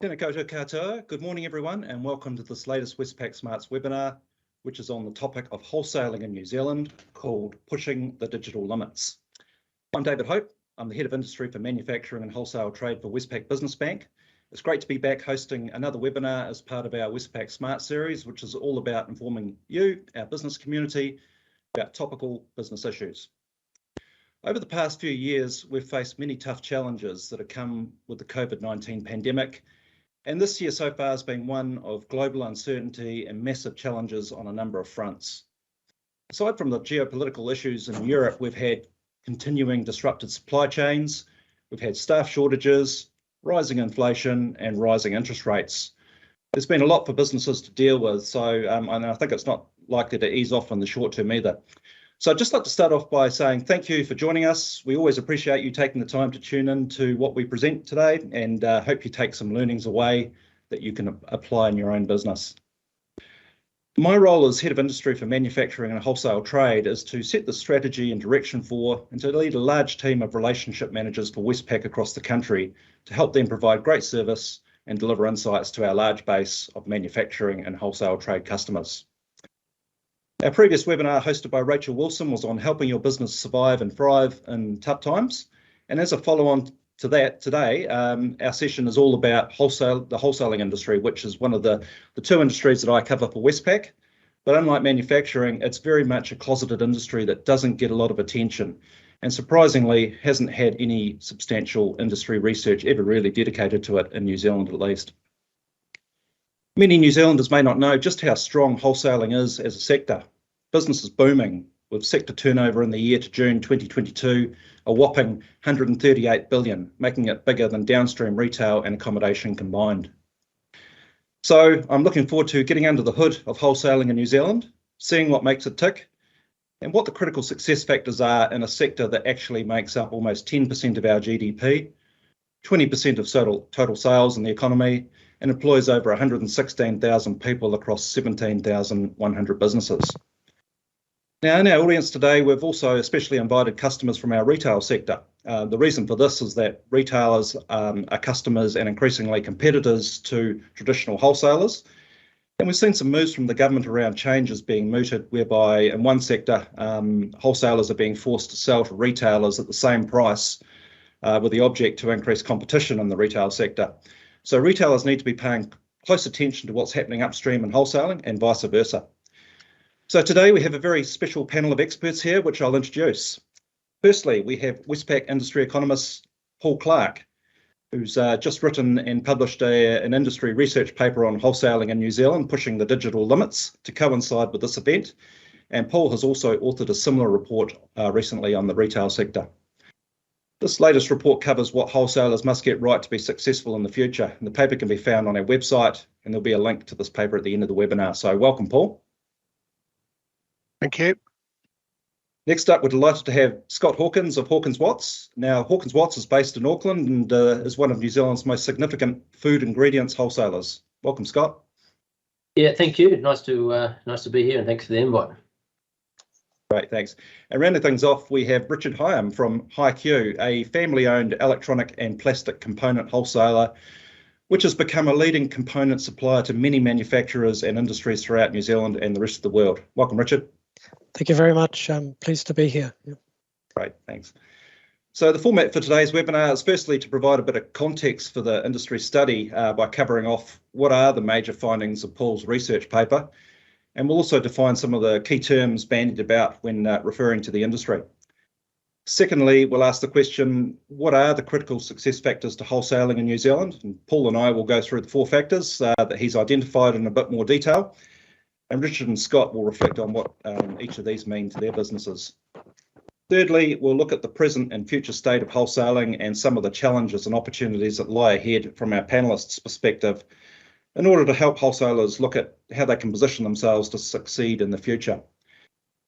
Tēnā koutou katoa. Good morning, everyone, and welcome to this latest Westpac Smarts webinar, which is on the topic of wholesaling in New Zealand, called Pushing the Digital Limits. I'm David Hope. I'm the Head of Industry for Manufacturing and Wholesale Trade for Westpac Business Bank. It's great to be back hosting another webinar as part of our Westpac Smart series, which is all about informing you, our business community, about topical business issues. Over the past few years, we've faced many tough challenges that have come with the COVID-19 pandemic. And this year so far has been one of global uncertainty and massive challenges on a number of fronts. Aside from the geopolitical issues in Europe, we've had continuing disrupted supply chains, we've had staff shortages, rising inflation and rising interest rates. There's been a lot for businesses to deal with, and I think it's not likely to ease off in the short term either. So I'd just like to start off by saying thank you for joining us. We always appreciate you taking the time to tune in to what we present today, and hope you take some learnings away that you can apply in your own business. My role as Head of Industry for Manufacturing and Wholesale Trade is to set the strategy and direction for and to lead a large team of relationship managers for Westpac across the country to help them provide great service and deliver insights to our large base of manufacturing and wholesale trade customers. Our previous webinar hosted by Rachel Wilson was on helping your business survive and thrive in tough times. And as a follow-on to that today, our session is all about the wholesaling industry, which is one of the two industries that I cover for Westpac. But unlike manufacturing, it's very much a closeted industry that doesn't get a lot of attention and surprisingly hasn't had any substantial industry research ever really dedicated to it in New Zealand at least. Many New Zealanders may not know just how strong wholesaling is as a sector. Business is booming, with sector turnover in the year to June 2022 a whopping 138 billion, making it bigger than downstream retail and accommodation combined. So I'm looking forward to getting under the hood of wholesaling in New Zealand, seeing what makes it tick, and what the critical success factors are in a sector that actually makes up almost 10% of our GDP, 20% of total sales in the economy, and employs over 116,000 people across 17,100 businesses. Now, in our audience today, we've also especially invited customers from our retail sector. The reason for this is that retailers are customers and increasingly competitors to traditional wholesalers. And we've seen some moves from the government around changes being mooted, whereby in one sector, wholesalers are being forced to sell to retailers at the same price with the object to increase competition in the retail sector. So retailers need to be paying close attention to what's happening upstream in wholesaling and vice versa. So today we have a very special panel of experts here, which I'll introduce. Firstly, we have Westpac Industry Economist Paul Clark, who's just written and published an industry research paper on wholesaling in New Zealand, pushing the digital limits to coincide with this event. And Paul has also authored a similar report recently on the retail sector. This latest report covers what wholesalers must get right to be successful in the future. And the paper can be found on our website, and there'll be a link to this paper at the end of the webinar. So welcome, Paul. Thank you. Next up, we're delighted to have Scott Hawkins of Hawkins Watts. Now, Hawkins Watts is based in Auckland and is one of New Zealand's most significant food ingredients wholesalers. Welcome, Scott. Yeah, thank you. Nice to be here, and thanks for the invite. Great, thanks. And rounding things off, we have Richard Higham from HiQ, a family-owned electronic and plastic component wholesaler, which has become a leading component supplier to many manufacturers and industries throughout New Zealand and the rest of the world. Welcome, Richard. Thank you very much. I'm pleased to be here. Yep. Great, thanks. So the format for today's webinar is firstly to provide a bit of context for the industry study by covering off what are the major findings of Paul's research paper. And we'll also define some of the key terms bandied about when referring to the industry. Secondly, we'll ask the question, what are the critical success factors to wholesaling in New Zealand? And Paul and I will go through the 4 factors that he's identified in a bit more detail. And Richard and Scott will reflect on what each of these mean to their businesses. Thirdly, we'll look at the present and future state of wholesaling and some of the challenges and opportunities that lie ahead from our panelists' perspective in order to help wholesalers look at how they can position themselves to succeed in the future.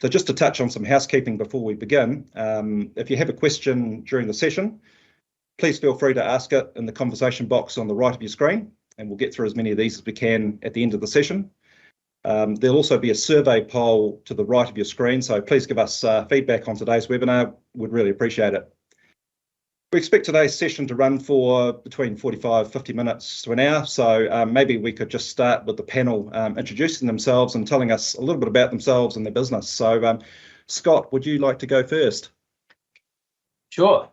So just to touch on some housekeeping before we begin, if you have a question during the session, please feel free to ask it in the conversation box on the right of your screen, and we'll get through as many of these as we can at the end of the session. There'll also be a survey poll to the right of your screen, so please give us feedback on today's webinar. We'd really appreciate it. We expect today's session to run for between 45, 50 minutes to an hour. So maybe we could just start with the panel introducing themselves and telling us a little bit about themselves and their business. So Scott, would you like to go first? Sure.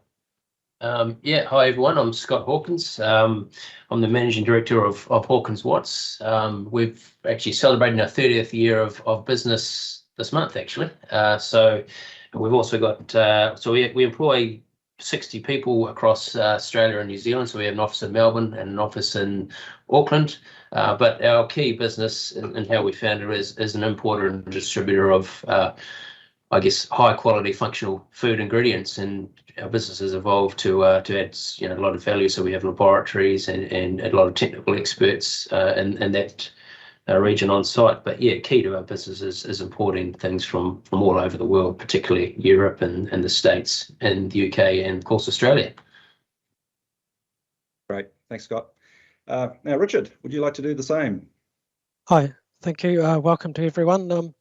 Yeah, hi everyone, I'm Scott Hawkins. I'm the Managing Director of Hawkins Watts. We've actually celebrated our 30th year of business this month, actually. So we've also got, we employ 60 people across Australia and New Zealand. So we have an office in Melbourne and an office in Auckland. But our key business and how we found it is an importer and distributor of I guess high quality functional food ingredients, and our business has evolved to add a lot of value. So we have laboratories and a lot of technical experts in that region on site. But yeah, key to our business is importing things from all over the world, particularly Europe and the States and the UK and of course Australia. Great, thanks Scott. Now Richard, would you like to do the same? Hi, thank you. Welcome to everyone.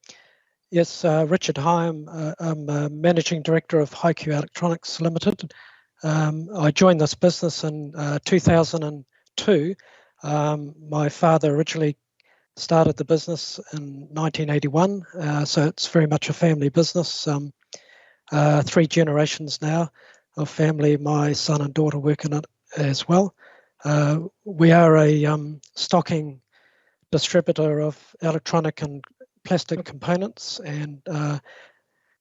Yes, Richard Higham. I'm Managing Director of HiQ Electronics Limited. I joined this business in 2002. My father originally started the business in 1981, so it's very much a family business. 3 generations now of family. My son and daughter work in it as well. We are a stocking distributor of electronic and plastic components, and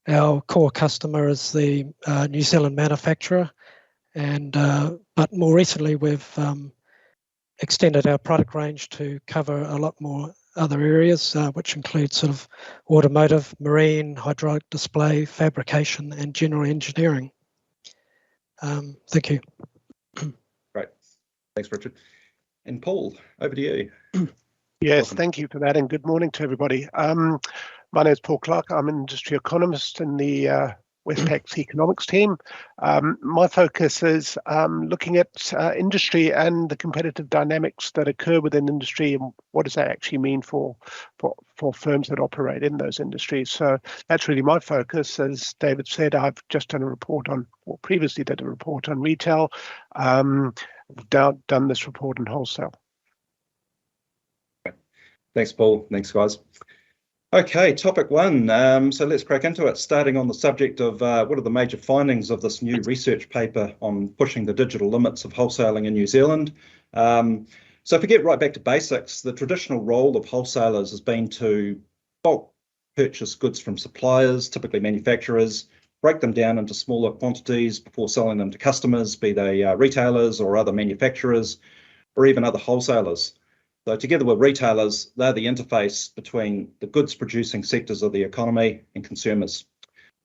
our core customer is the New Zealand manufacturer. And but more recently, we've extended our product range to cover a lot more other areas, which include sort of automotive, marine, hydraulic display, fabrication, and general engineering. Thank you. Great, thanks Richard. And Paul, over to you. Yes, Welcome. thank you for that, and good morning to everybody. My name is Paul Clark. I'm an industry economist in the Westpac Economics team. My focus is looking at industry and the competitive dynamics that occur within industry, and what does that actually mean for firms that operate in those industries. So that's really my focus. As David said, I've just done a report on, or previously did a report on retail, done this report on wholesale. Thanks, Paul. Thanks, guys. Okay, topic 1. So let's crack into it, starting on the subject of what are the major findings of this new research paper on pushing the digital limits of wholesaling in New Zealand. So if we get right back to basics, the traditional role of wholesalers has been to bulk purchase goods from suppliers, typically manufacturers, break them down into smaller quantities before selling them to customers, be they retailers or other manufacturers, or even other wholesalers. So together with retailers, they're the interface between the goods producing sectors of the economy and consumers.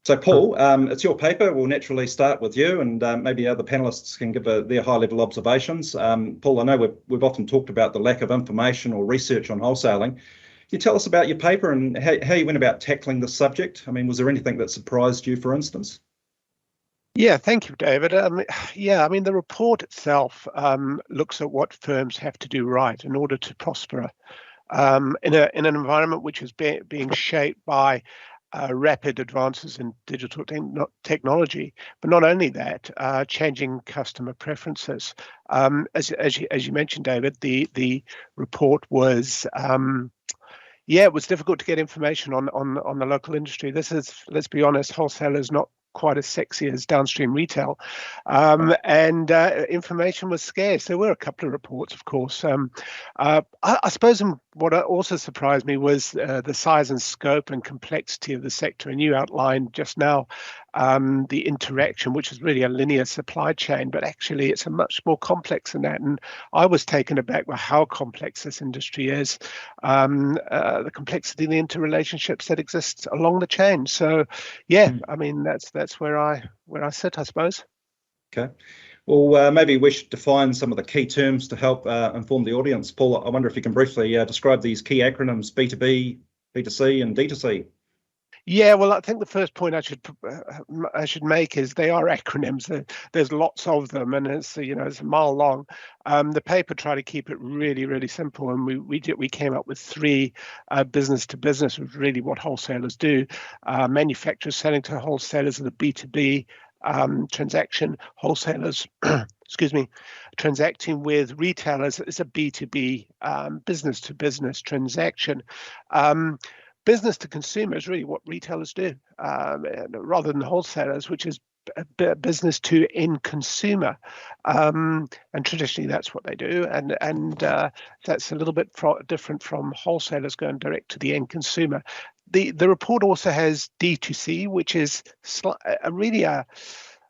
So Paul, it's your paper. We'll naturally start with you, and maybe other panelists can give their high level observations. Paul, I know we've often talked about the lack of information or research on wholesaling. Can you tell us about your paper and how you went about tackling this subject? I mean, was there anything that surprised you, for instance? Yeah, thank you, David. The report itself looks at what firms have to do right in order to prosper in an environment which is being shaped by rapid advances in digital technology, but not only that, changing customer preferences. As you mentioned, David, the report was. It was difficult to get information on the local industry. This is, let's be honest, wholesalers not quite as sexy as downstream retail, and information was scarce. There were a couple of reports, of course. I suppose what also surprised me was the size and scope and complexity of the sector. And you outlined just now the interaction, which is really a linear supply chain, but actually it's a much more complex than that. And I was taken aback by how complex this industry is, the complexity of the interrelationships that exist along the chain. So, yeah, I mean, that's where I sit, I suppose. Okay. Well, maybe we should define some of the key terms to help inform the audience. Paul, I wonder if you can briefly describe these key acronyms: B2B, B2C, and D2C. Yeah, well, I think the first point I should make is they are acronyms. There's lots of them, and it's a mile long. The paper tried to keep it really, really simple, and we came up with 3 business to business, which is really what wholesalers do. Manufacturers selling to wholesalers are the B2B transaction, wholesalers, excuse me, transacting with retailers is a B2B, business to business transaction. Business to consumer is really what retailers do, rather than wholesalers, which is business to end consumer, and traditionally that's what they do, and that's a little bit different from wholesalers going direct to the end consumer. The report also has D2C, which is really a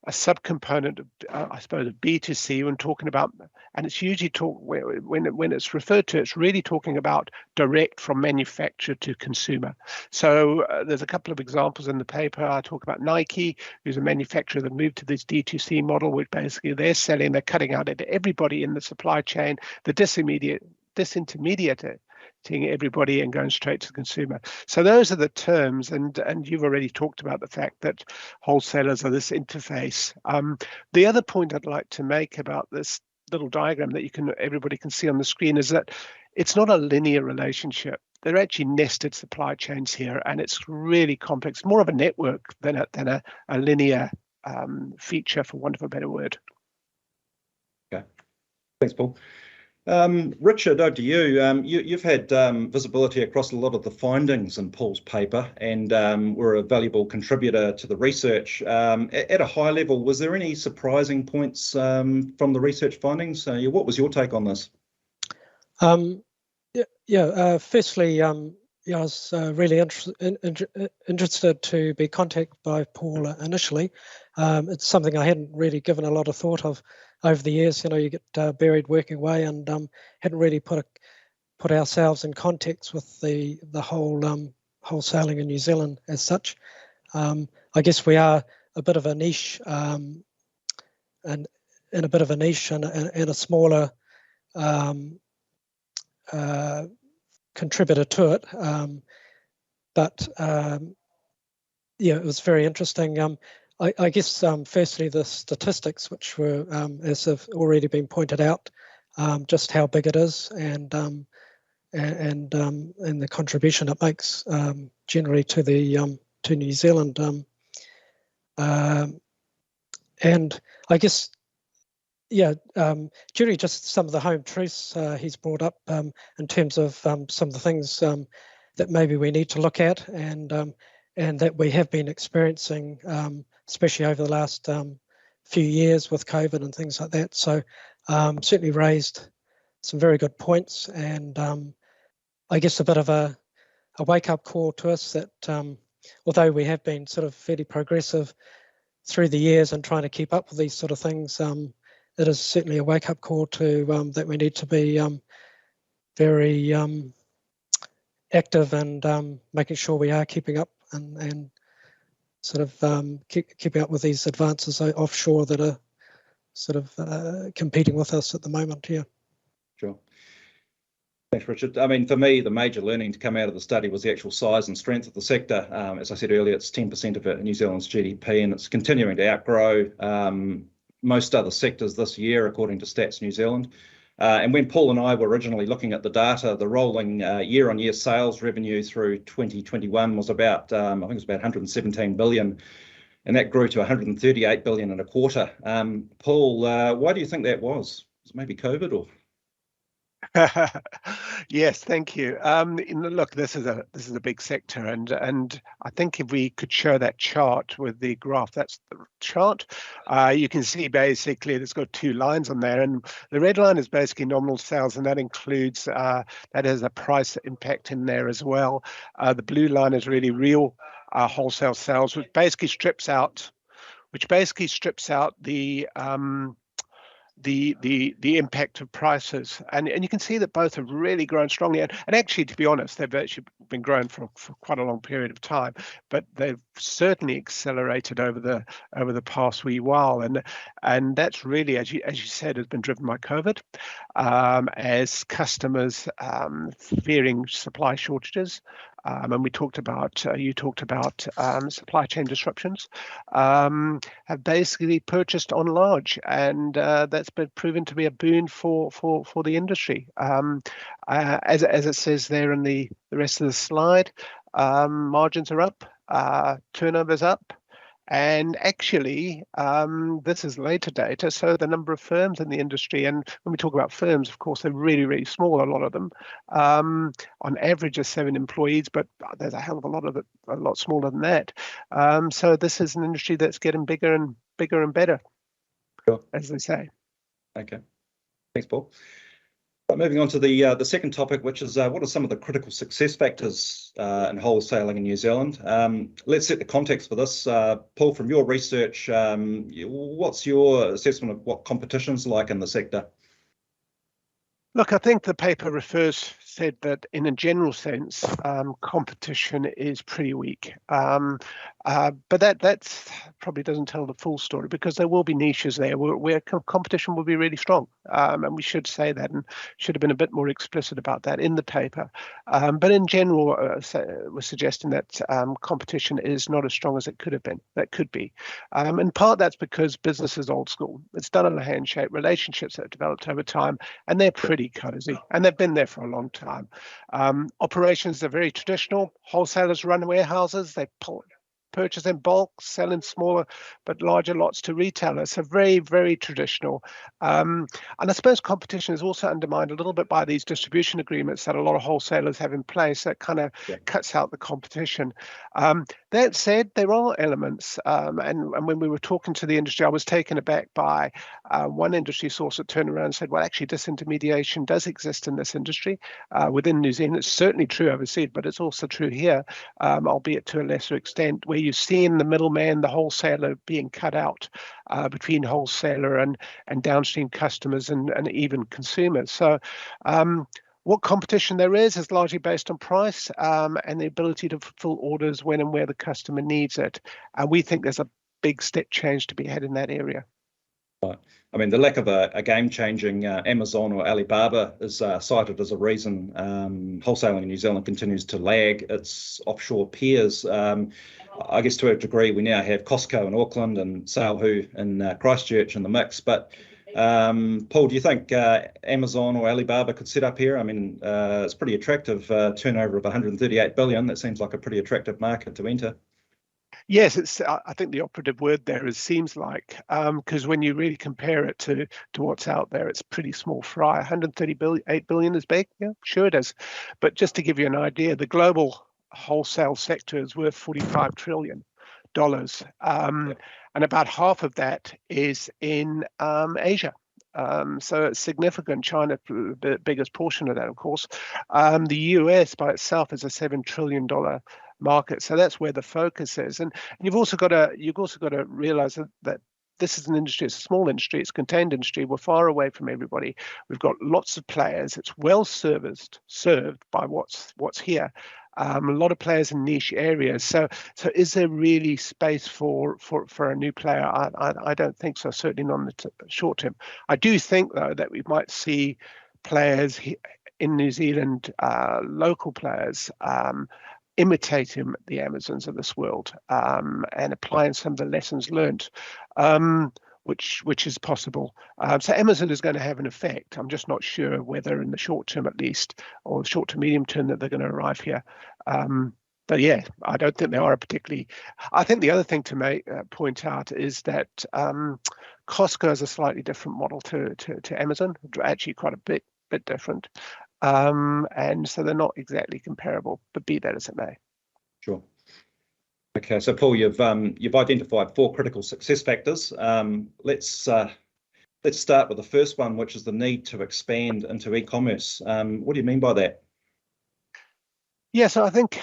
subcomponent of, I suppose, of B2C when talking about, and it's usually when it's referred to, it's really talking about direct from manufacturer to consumer. So there's a couple of examples in the paper. I talk about Nike, who's a manufacturer that moved to this D2C model, which basically they're cutting out everybody in the supply chain, the disintermediating everybody and going straight to the consumer. So those are the terms, and you've already talked about the fact that wholesalers are this interface. The other point I'd like to make about this little diagram that everybody can see on the screen is that it's not a linear relationship. They're actually nested supply chains here, and it's really complex, more of a network than a linear feature, for want of a better word. Okay, thanks, Paul. Richard, over to you. You've had visibility across a lot of the findings in Paul's paper, and were a valuable contributor to the research. At a high level, was there any surprising points from the research findings? What was your take on this? Firstly, I was really interested to be contacted by Paul initially. It's something I hadn't really given a lot of thought of over the years. You get buried working away, and hadn't really put ourselves in context with the whole wholesaling in New Zealand as such. I guess we are a bit of a niche, and in a bit of a niche and a smaller contributor to it. But it was very interesting. I guess firstly the statistics, which were, as have already been pointed out, just how big it is, and the contribution it makes generally to New Zealand, and I guess generally just some of the home truths he's brought up in terms of some of the things that maybe we need to look at, and that we have been experiencing, especially over the last few years with COVID and things like that. So certainly raised some very good points, and I guess a bit of a wake-up call to us that although we have been sort of fairly progressive through the years and trying to keep up with these sort of things, it is certainly a wake-up call to that we need to be very active and making sure we are keeping up and sort of keeping up with these advances offshore that are sort of competing with us at the moment. Yeah. Sure. Thanks, Richard. I mean, for me, the major learning to come out of the study was the actual size and strength of the sector. As I said earlier, it's 10% of New Zealand's GDP, and it's continuing to outgrow most other sectors this year, according to Stats New Zealand. And when Paul and I were originally looking at the data, the rolling year-on-year sales revenue through 2021 was about, I think it was about 117 billion, and that grew to 138 billion in a quarter. Paul, why do you think that was? Was it maybe COVID or? Yes, thank you. Look, this is a big sector, and I think if we could show that chart with the graph, that's the chart. You can see basically it's got two lines on there, and the red line is basically nominal sales, and that includes that has a price impact in there as well. The blue line is really real wholesale sales, which basically strips out the impact of prices, and you can see that both have really grown strongly, and actually, to be honest, they've actually been growing for quite a long period of time, but they've certainly accelerated over the past wee while, and that's really, as you said, has been driven by COVID, as customers fearing supply shortages. And you talked about supply chain disruptions, have basically purchased on large, and that's been proven to be a boon for the industry. As it says there in the rest of the slide, margins are up, turnover's up, And actually, this is later data, so the number of firms in the industry, and when we talk about firms, of course, they're really, really small, a lot of them. On average, are 7 employees, but there's a hell of a lot of it, a lot smaller than that. So this is an industry that's getting bigger and bigger and better, sure, as they say. Okay, thanks, Paul. Moving on to the second topic, which is what are some of the critical success factors in wholesaling in New Zealand? Let's set the context for this. Paul, from your research, what's your assessment of what competition's like in the sector? Look, I think the paper said that in a general sense, competition is pretty weak. But that's probably doesn't tell the full story, because there will be niches there where competition will be really strong. And we should say that, and should have been a bit more explicit about that in the paper. But in general, we're suggesting that competition is not as strong as it could have been. That could be. In part, that's because business is old school. It's done on a handshake, relationships that have developed over time, and they're pretty cozy, and they've been there for a long time. Operations are very traditional. Wholesalers run warehouses. They purchase in bulk, sell in smaller but larger lots to retailers. So very, very traditional. And I suppose competition is also undermined a little bit by these distribution agreements that a lot of wholesalers have in place that kind of cuts out the competition. That said, there are elements, and when we were talking to the industry, I was taken aback by one industry source that turned around and said, well, actually, disintermediation does exist in this industry within New Zealand. It's certainly true overseas, but it's also true here, albeit to a lesser extent, where you see in the middleman, the wholesaler being cut out between wholesaler and downstream customers and even consumers. So what competition there is largely based on price and the ability to fulfill orders when and where the customer needs it. And we think there's a big step change to be had in that area. Right. I mean, the lack of a game-changing Amazon or Alibaba is cited as a reason wholesaling in New Zealand continues to lag its offshore peers. I guess to a degree, we now have Costco in Auckland and Salhu in Christchurch in the mix. But Paul, do you think Amazon or Alibaba could set up here? I mean, it's pretty attractive turnover of 138 billion. That seems like a pretty attractive market to enter. Yes, I think the operative word there is seems like, because when you really compare it to what's out there, it's pretty small fry. 138 billion is big, yeah, sure it is. But just to give you an idea, the global wholesale sector is worth $45 trillion. And about half of that is in Asia. So it's significant. China, the biggest portion of that, of course. The US by itself is a $7 trillion market. So that's where the focus is. And you've also got to realize that this is an industry, it's a small industry, it's a contained industry. We're far away from everybody. We've got lots of players. It's well served by what's here. A lot of players in niche areas. So is there really space for a new player? I don't think so, certainly not in the short term. I do think, though, that we might see players in New Zealand, local players, imitating the Amazons of this world and applying some of the lessons learned, which is possible. So Amazon is going to have an effect. I'm just not sure whether in the short term, at least, or the short to medium term, that they're going to arrive here. But yeah, I don't think they are particularly. I think the other thing to point out is that Costco is a slightly different model to Amazon, actually quite a bit different. And so they're not exactly comparable, but be that as it may. Sure. Okay, so Paul, you've identified 4 critical success factors. Let's start with the first one, which is the need to expand into e-commerce. What do you mean by that? Yeah, so I think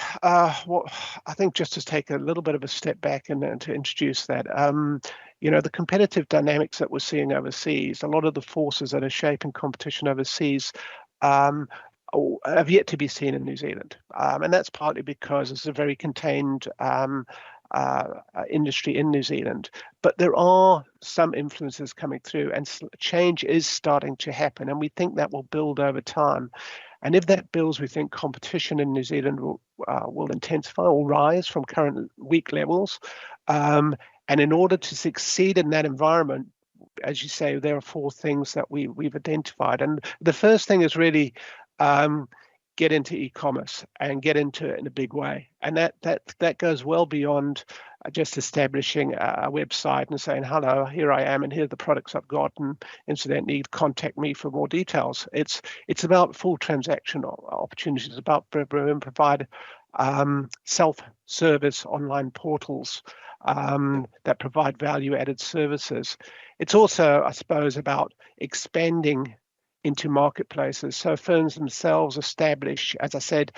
just to take a little bit of a step back and to introduce that, the competitive dynamics that we're seeing overseas, a lot of the forces that are shaping competition overseas have yet to be seen in New Zealand. And that's partly because it's a very contained industry in New Zealand. But there are some influences coming through and change is starting to happen. And we think that will build over time. And if that builds, we think competition in New Zealand will intensify or rise from current weak levels. And in order to succeed in that environment, as you say, there are 4 things that we've identified. And the first thing is really get into e-commerce and get into it in a big way. And that goes well beyond just establishing a website and saying, hello, here I am, and here are the products I've got, and incidentally, contact me for more details. It's about full transaction opportunities. It's about provide self-service online portals that provide value-added services. It's also, I suppose, about expanding into marketplaces. So firms themselves establish, as I said,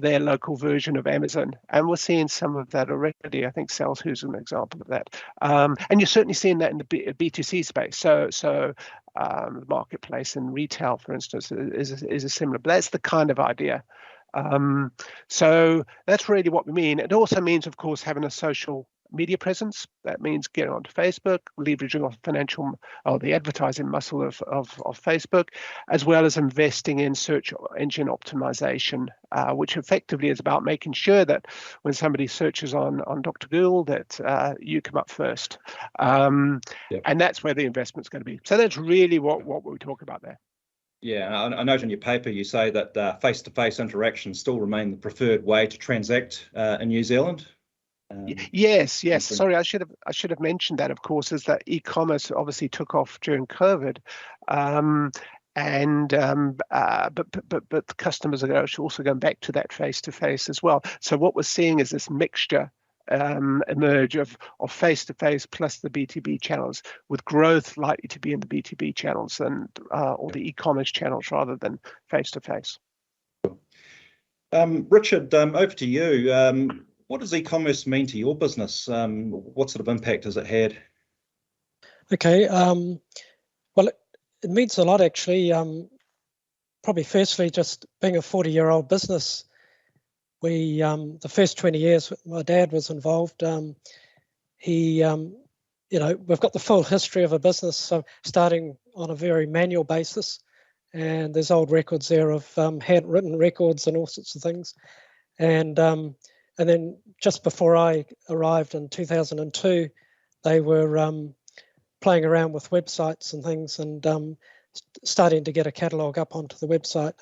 their local version of Amazon. And we're seeing some of that already. I think Salesforce is an example of that. And you're certainly seeing that in the B2C space. So the marketplace and retail, for instance, is a similar, but that's the kind of idea. So that's really what we mean. It also means, of course, having a social media presence. That means getting onto Facebook, leveraging off the advertising muscle of Facebook, as well as investing in search engine optimization, which effectively is about making sure that when somebody searches on Dr. Google, that you come up first. And that's where the investment's going to be. So that's really what we talk about there. Yeah, I note in your paper you say that face-to-face interactions still remain the preferred way to transact in New Zealand. Yes. Sorry, I should have mentioned that. Of course, is that e-commerce obviously took off during COVID, but customers are also going back to that face-to-face as well. So what we're seeing is this mixture emerge of face-to-face plus the B2B channels, with growth likely to be in the B2B channels and or the e-commerce channels rather than face-to-face. Richard, over to you. What does e-commerce mean to your business? What sort of impact has it had? Okay, well, it means a lot actually. Probably firstly, just being a 40-year-old business, we the first 20 years my dad was involved. We've got the full history of a business, so starting on a very manual basis, and there's old records there of handwritten records and all sorts of things, and then just before I arrived in 2002, they were playing around with websites and things, and starting to get a catalogue up onto the website.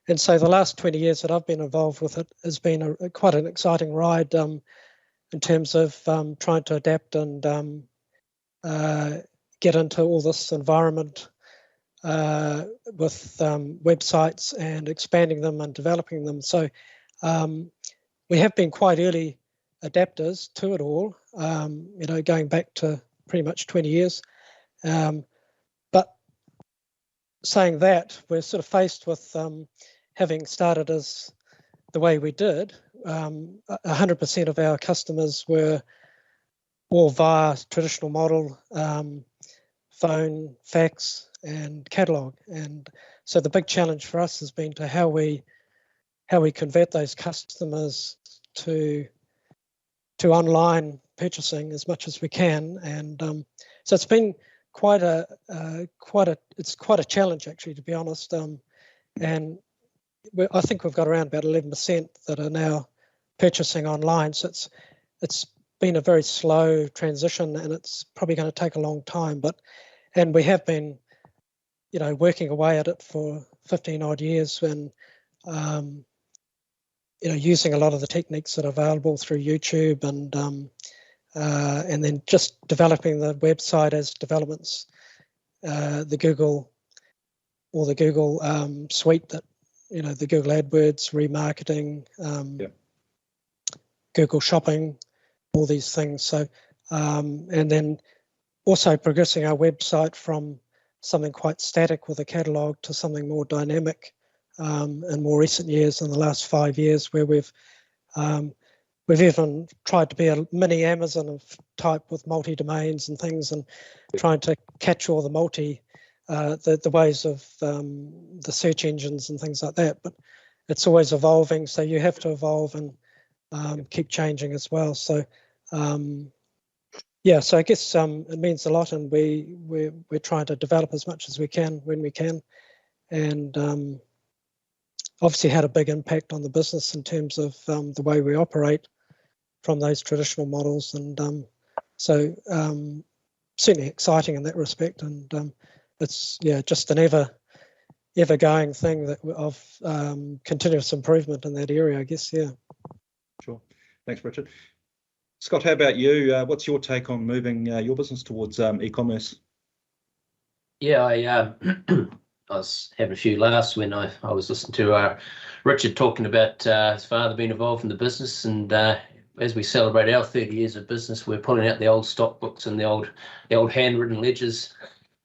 And so the last 20 years that I've been involved with it has been quite an exciting ride in terms of trying to adapt and get into all this environment with websites and expanding them and developing them. So we have been quite early adapters to it all, going back to pretty much 20 years. But saying that, we're sort of faced with having started as the way we did. 100% of our customers were all via traditional model, phone, fax, and catalogue. And so the big challenge for us has been to how we convert those customers to online purchasing as much as we can, and so it's been quite a challenge actually, to be honest. And I think we've got around about 11% that are now purchasing online. So it's been a very slow transition, and it's probably going to take a long time. And we have been, working away at it for 15 odd years, and using a lot of the techniques that are available through YouTube, and then just developing the website as developments, the Google suite, that the Google AdWords, remarketing, Google Shopping, all these things. So and then also progressing our website from something quite static with a catalogue to something more dynamic in more recent years, in the last 5 years, where we've even tried to be a mini Amazon of type with multi-domains and things, and trying to catch all the the ways of the search engines and things like that. But it's always evolving, so you have to evolve and keep changing as well. So so I guess it means a lot, and we're trying to develop as much as we can when we can, and obviously had a big impact on the business in terms of the way we operate from those traditional models, and so certainly exciting in that respect, and it's just an ever going thing of continuous improvement in that area, I guess. Yeah. Sure. Thanks, Richard. Scott, how about you? What's your take on moving your business towards e-commerce? Yeah, I was having a few laughs when I was listening to Richard talking about his father being involved in the business, and as we celebrate our 30 years of business, we're pulling out the old stock books and the old handwritten ledgers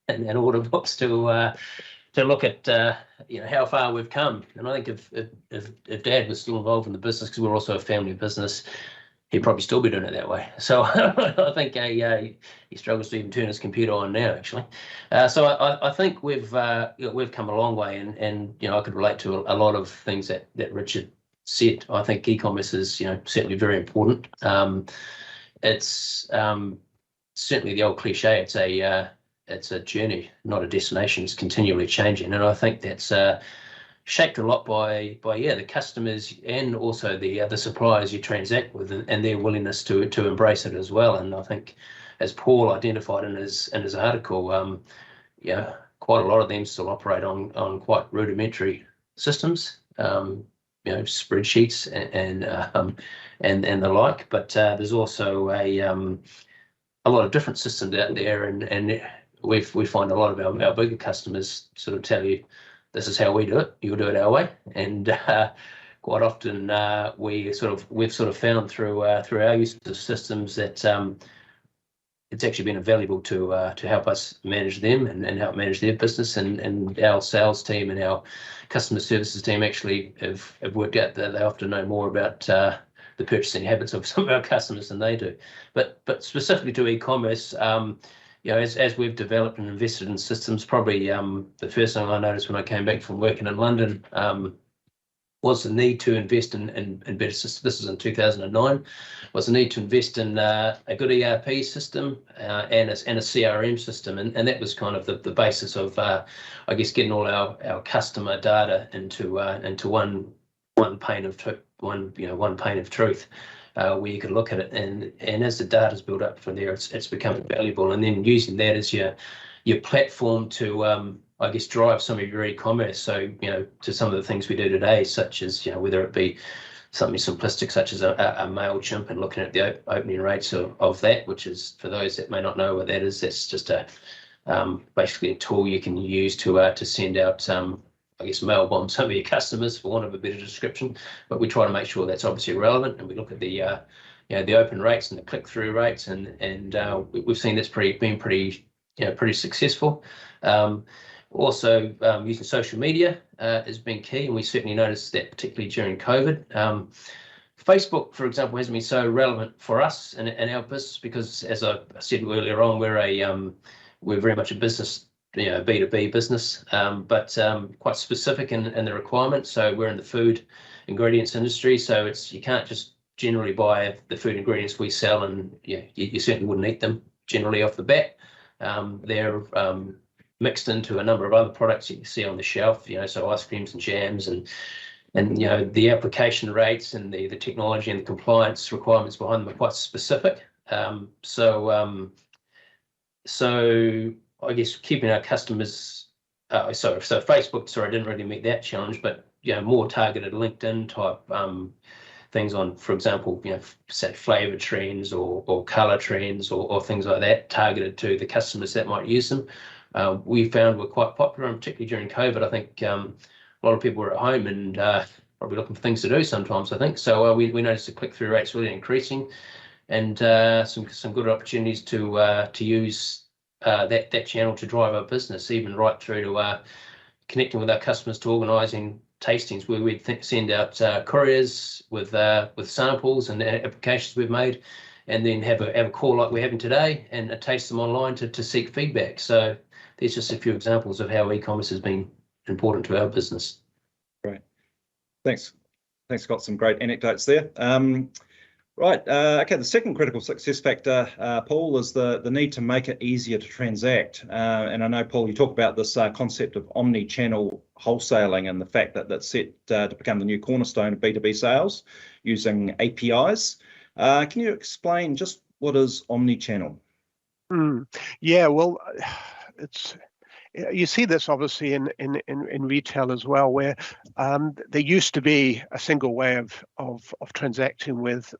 and order books to look at how far we've come. And I think if Dad was still involved in the business, because we're also a family business, he'd probably still be doing it that way. So I think he struggles to even turn his computer on now, actually. So I think we've come a long way, and I could relate to a lot of things that Richard said. I think e-commerce is certainly very important. It's certainly the old cliche. It's a journey, not a destination. It's continually changing, and I think that's shaped a lot by the customers and also the suppliers you transact with, and their willingness to embrace it as well. And I think, as Paul identified in his article, quite a lot of them still operate on quite rudimentary systems, spreadsheets and the like. But there's also a lot of different systems out there, and we find a lot of our bigger customers sort of tell you, this is how we do it, you'll do it our way. And quite often we've sort of found through our use of systems that it's actually been invaluable to help us manage them and help manage their business. And our sales team and our customer services team actually have worked out that they often know more about the purchasing habits of some of our customers than they do. But specifically to e-commerce, as we've developed and invested in systems, probably the first thing I noticed when I came back from working in London was the need to invest in better systems. This was in 2009. Was the need to invest in a good ERP system and a CRM system, and that was kind of the basis of getting all our customer data into one pane of truth. Where you can look at it, and as the data's built up from there, it's become valuable, and then using that as your platform to drive some of your e-commerce. So to some of the things we do today, such as whether it be something simplistic such as a MailChimp, and looking at the opening rates of that, which is, for those that may not know what that is, that's just basically a tool you can use to send out mail bomb some of your customers, for want of a better description. But we try to make sure that's obviously relevant, and we look at the open rates and the click-through rates, and we've seen that's been pretty successful. Also, using social media has been key, and we certainly noticed that particularly during COVID. Facebook, for example, hasn't been so relevant for us and our business because, as I said earlier on, we're very much a business, B2B business, but quite specific in the requirements. So we're in the food ingredients industry, so you can't just generally buy the food ingredients we sell, and you certainly wouldn't eat them generally off the bat. They're mixed into a number of other products you see on the shelf, so ice creams and jams, and the application rates and the technology and the compliance requirements behind them are quite specific. So I guess keeping our customers, so Facebook, I didn't really meet that challenge, but more targeted LinkedIn type things on, for example, say flavor trends or color trends or things like that, targeted to the customers that might use them. We found were quite popular, and particularly during COVID. I think a lot of people were at home and probably looking for things to do sometimes, I think. So we noticed the click-through rates really increasing, and some good opportunities to use that channel to drive our business, even right through to connecting with our customers, to organising tastings where we'd send out couriers with samples and applications we've made, and then have a call like we're having today and taste them online to seek feedback. So there's just a few examples of how e-commerce has been important to our business. Great. Thanks, Scott. Some great anecdotes there. Right. Okay. The second critical success factor, Paul, is the need to make it easier to transact. And I know, Paul, you talk about this concept of omni-channel wholesaling and the fact that that's set to become the new cornerstone of B2B sales using APIs. Can you explain just what is omni-channel? Yeah, well, you see this obviously in retail as well, where there used to be a single way of transacting with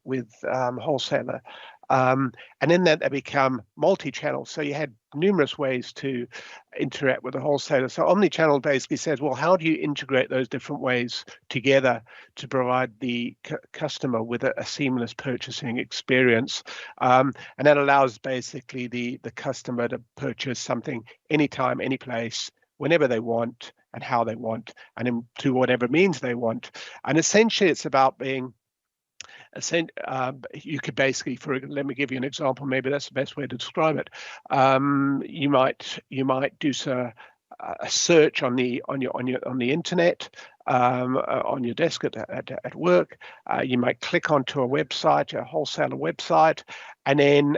wholesaler, and in that they become multi-channel. So you had numerous ways to interact with a wholesaler. So omni-channel basically says, well, how do you integrate those different ways together to provide the customer with a seamless purchasing experience? And that allows basically the customer to purchase something anytime, any place, whenever they want and how they want, and to whatever means they want. And essentially it's about being, you could basically, let me give you an example. Maybe that's the best way to describe it. You might do a search on the internet, on your desk at work. You might click onto a website, a wholesaler website, and then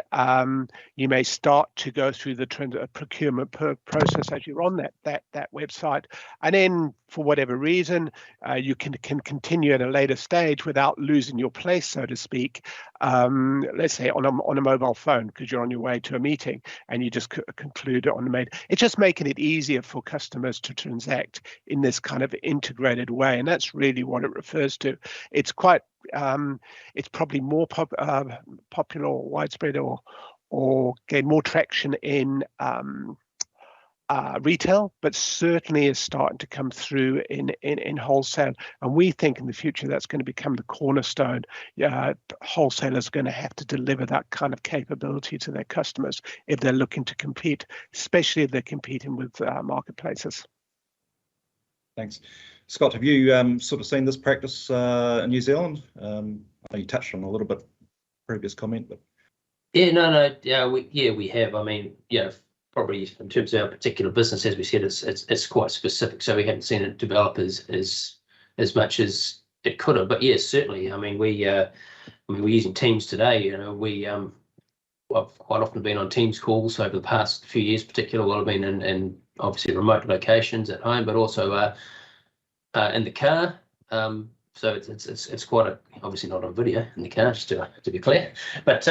you may start to go through the procurement process as you're on that website. And then, for whatever reason, you can continue at a later stage without losing your place, so to speak. Let's say on a mobile phone, because you're on your way to a meeting and you just conclude it on the main. It's just making it easier for customers to transact in this kind of integrated way, and that's really what it refers to. It's quite it's probably more popular or widespread or gain more traction in retail, but certainly is starting to come through in wholesale. And we think in the future that's going to become the cornerstone. Wholesalers are going to have to deliver that kind of capability to their customers if they're looking to compete, especially if they're competing with marketplaces. Thanks. Scott, have you sort of seen this practice in New Zealand? I know you touched on a little bit previous comment, but yeah, we have. I mean, probably in terms of our particular business, as we said, it's quite specific, so we haven't seen it develop as much as it could have. But yes, certainly. I mean, we're using Teams today. I've quite often been on Teams calls over the past few years, particularly while I've been in obviously remote locations at home, but also in the car. So it's quite obviously not on video in the car, just to be clear. But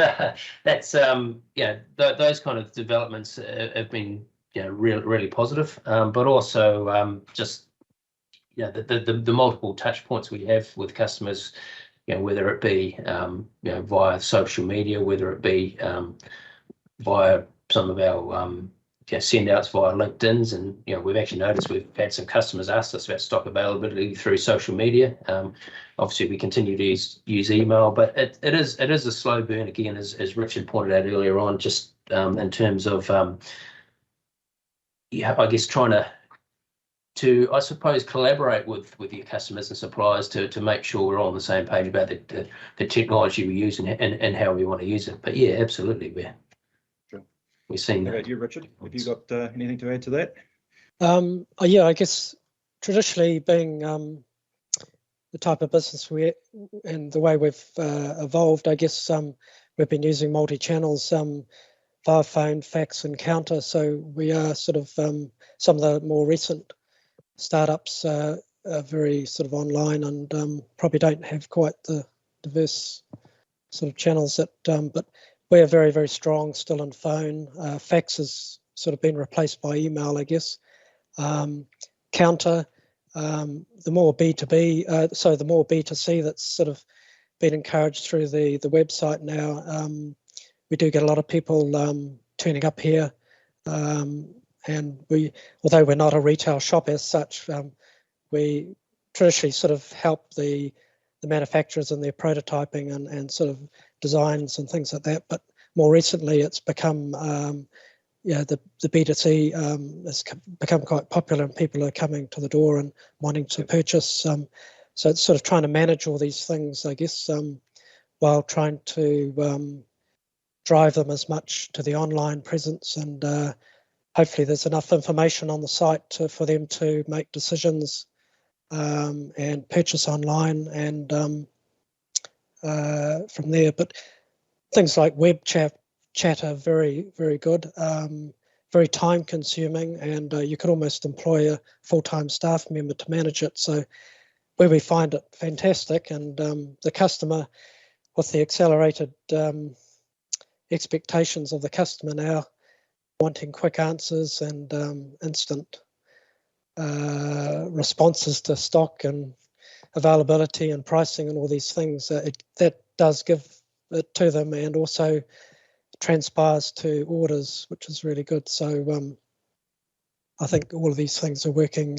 that's those kind of developments have been really positive. But also just the multiple touch points we have with customers, whether it be via social media, whether it be via some of our send outs via LinkedIn's, and we've actually noticed we've had some customers ask us about stock availability through social media. Obviously we continue to use email, but it is a slow burn again, as Richard pointed out earlier on, just in terms of I guess trying to I suppose collaborate with your customers and suppliers to make sure we're all on the same page about the technology we use and how we want to use it. But yeah, absolutely, we're seeing that. How about you, Richard? Have you got anything to add to that? Yeah, I guess traditionally being the type of business and the way we've evolved, I guess we've been using multi-channels via phone, fax and counter. So we are sort of some of the more recent startups are very sort of online and probably don't have quite the diverse sort of channels that, but we're very, very strong still in phone. Fax has sort of been replaced by email, I guess. Counter, the more B2B, so the more B2C that's sort of been encouraged through the website now. We do get a lot of people turning up here, and although we're not a retail shop as such, we traditionally sort of help the manufacturers in their prototyping and sort of designs and things like that. But more recently, it's become the B2C has become quite popular, and people are coming to the door and wanting to purchase. So it's sort of trying to manage all these things, I guess, while trying to drive them as much to the online presence, and hopefully there's enough information on the site for them to make decisions and purchase online and from there. But things like web chat are very, very good, very time consuming, and you could almost employ a full-time staff member to manage it. So where we find it fantastic, and the customer, with the accelerated expectations of the customer now, wanting quick answers and instant responses to stock and availability and pricing and all these things. That does give it to them, and also transpires to orders, which is really good. So I think all of these things are working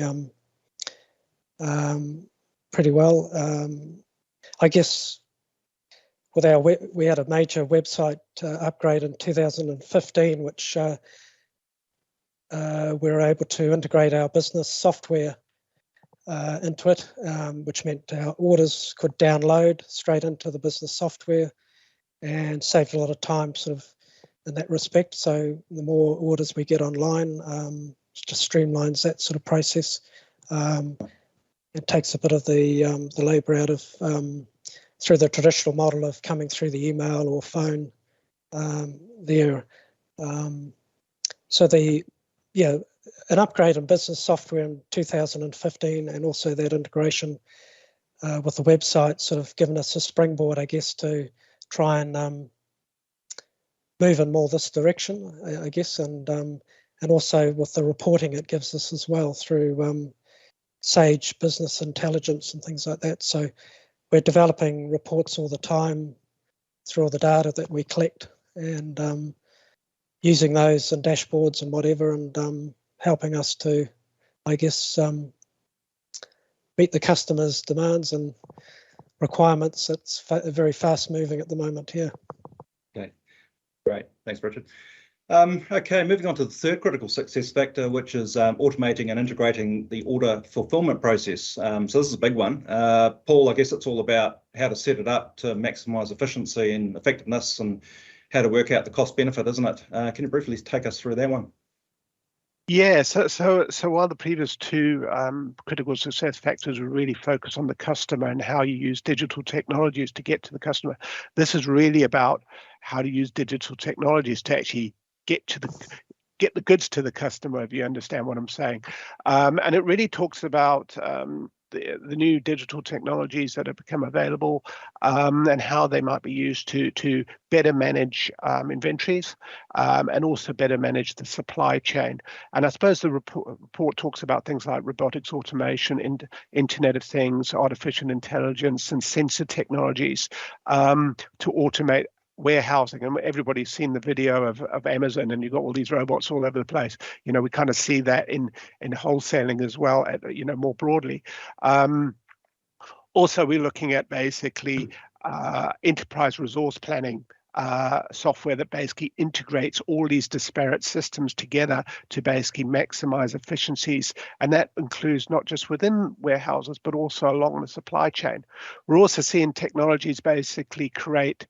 pretty well. I guess with our we had a major website upgrade in 2015, which we were able to integrate our business software into it, which meant our orders could download straight into the business software, and saved a lot of time sort of in that respect. So the more orders we get online, just streamlines that sort of process. It takes a bit of the labour out of through the traditional model of coming through the email or phone there. So an upgrade in business software in 2015, and also that integration with the website, sort of given us a springboard, I guess, to try and move in more this direction, I guess, and also with the reporting it gives us as well through Sage Business Intelligence and things like that. So we're developing reports all the time through all the data that we collect, and using those and dashboards and whatever, and helping us to, I guess, meet the customers' demands and requirements. It's very fast moving at the moment here. Okay, great. Thanks, Richard. Okay, moving on to the third critical success factor, which is automating and integrating the order fulfillment process. So this is a big one. Paul, I guess it's all about how to set it up to maximise efficiency and effectiveness, and how to work out the cost benefit, isn't it? Can you briefly take us through that one? Yeah, so while the previous two critical success factors were really focused on the customer and how you use digital technologies to get to the customer, this is really about how to use digital technologies to actually get the goods to the customer, if you understand what I'm saying. And it really talks about the new digital technologies that have become available, and how they might be used to better manage inventories, and also better manage the supply chain. And I suppose the report talks about things like robotics, automation, Internet of Things, artificial intelligence, and sensor technologies to automate warehousing. And everybody's seen the video of Amazon, and you've got all these robots all over the place. You know, we kind of see that in wholesaling as well, more broadly. Also, we're looking at basically enterprise resource planning software that basically integrates all these disparate systems together to basically maximize efficiencies. And that includes not just within warehouses, but also along the supply chain. We're also seeing technologies basically create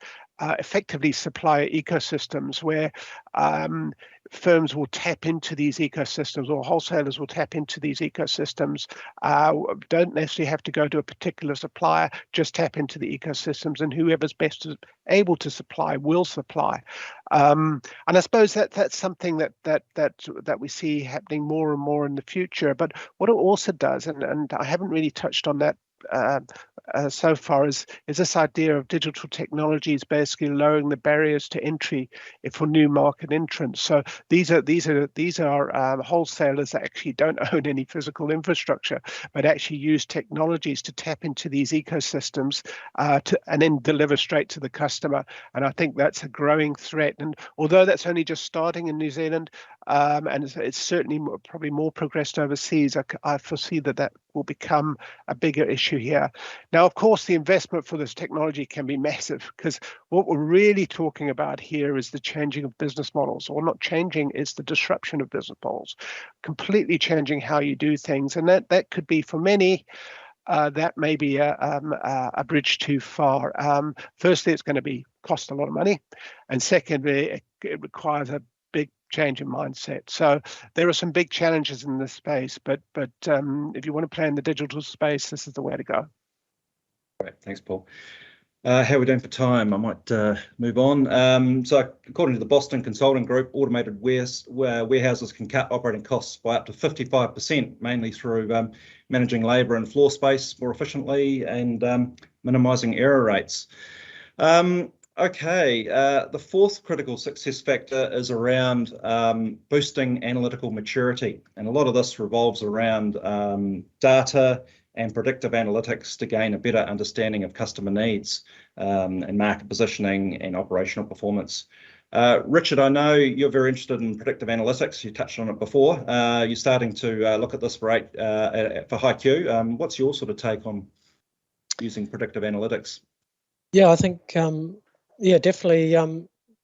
effectively supplier ecosystems where firms will tap into these ecosystems, or wholesalers will tap into these ecosystems, don't necessarily have to go to a particular supplier, just tap into the ecosystems, and whoever's best able to supply will supply. And I suppose that's something that we see happening more and more in the future. But what it also does, and I haven't really touched on that so far, is this idea of digital technologies basically lowering the barriers to entry for new market entrants. So these are wholesalers that actually don't own any physical infrastructure, but actually use technologies to tap into these ecosystems and then deliver straight to the customer. And I think that's a growing threat. And although that's only just starting in New Zealand, and it's certainly probably more progressed overseas, I foresee that will become a bigger issue here. Now, of course, the investment for this technology can be massive, because what we're really talking about here is the changing of business models, or not changing, is the disruption of business models, completely changing how you do things. And that could be, for many, that may be a bridge too far. Firstly, it's going to cost a lot of money, and secondly, it requires a big change in mindset. So there are some big challenges in this space, but if you want to play in the digital space, this is the way to go. Great, thanks, Paul. How are we doing for time? I might move on. So according to the Boston Consulting Group, automated warehouses can cut operating costs by up to 55%, mainly through managing labour and floor space more efficiently and minimising error rates. Okay, the fourth critical success factor is around boosting analytical maturity. And a lot of this revolves around data and predictive analytics to gain a better understanding of customer needs and market positioning and operational performance. Richard, I know you're very interested in predictive analytics. You touched on it before. You're starting to look at this for HiQ. What's your sort of take on using predictive analytics? Yeah, I think, yeah, definitely.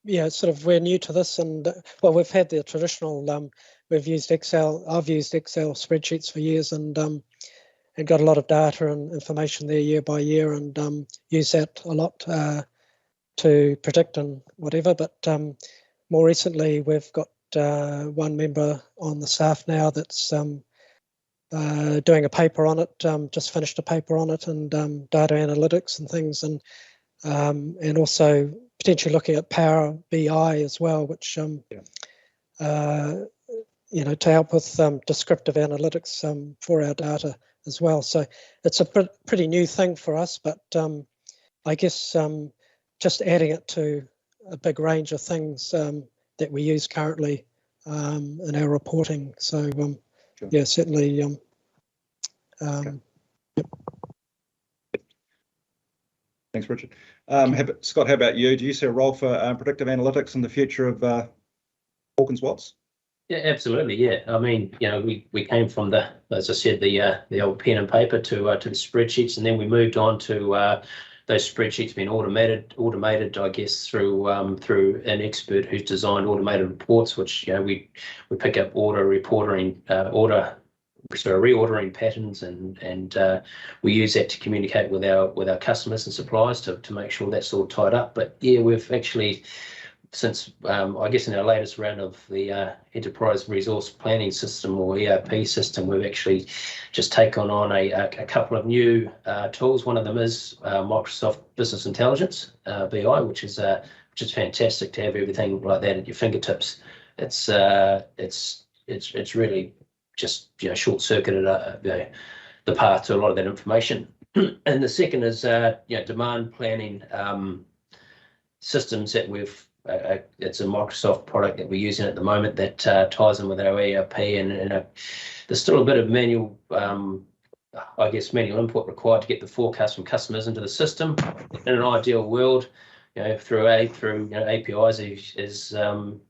Yeah, sort of we're new to this, and well, we've had the traditional. We've used Excel. I've used Excel spreadsheets for years, and got a lot of data and information there year by year, and use that a lot to predict and whatever. But more recently, we've got one member on the staff now that's doing a paper on it. Just finished a paper on it, and data analytics and things, and also potentially looking at Power BI as well, which you know, to help with descriptive analytics for our data as well. So it's a pretty new thing for us, but I guess just adding it to a big range of things that we use currently in our reporting. So Sure. Yeah, certainly. Okay. Yep. Thanks, Richard. Scott, how about you? Do you see a role for predictive analytics in the future of Hawkins Watts? Yeah, absolutely. Yeah, I mean, you know, we came from as I said, the old pen and paper to the spreadsheets, and then we moved on to those spreadsheets being automated, I guess, through an expert who's designed automated reports, which, you know, we pick up reordering patterns, and we use that to communicate with our customers and suppliers to make sure that's all tied up. But yeah, we've actually, since I guess in our latest round of the Enterprise Resource Planning System, or ERP system, we've actually just taken on a couple of new tools. One of them is Microsoft Business Intelligence, BI, which is fantastic to have everything like that at your fingertips. It's really just, you know, short-circuited the path to a lot of that information. And the second is you know, demand planning systems that it's a Microsoft product that we're using at the moment that ties in with our ERP, and there's still a bit of manual input required to get the forecast from customers into the system. In an ideal world, you know, through APIs, as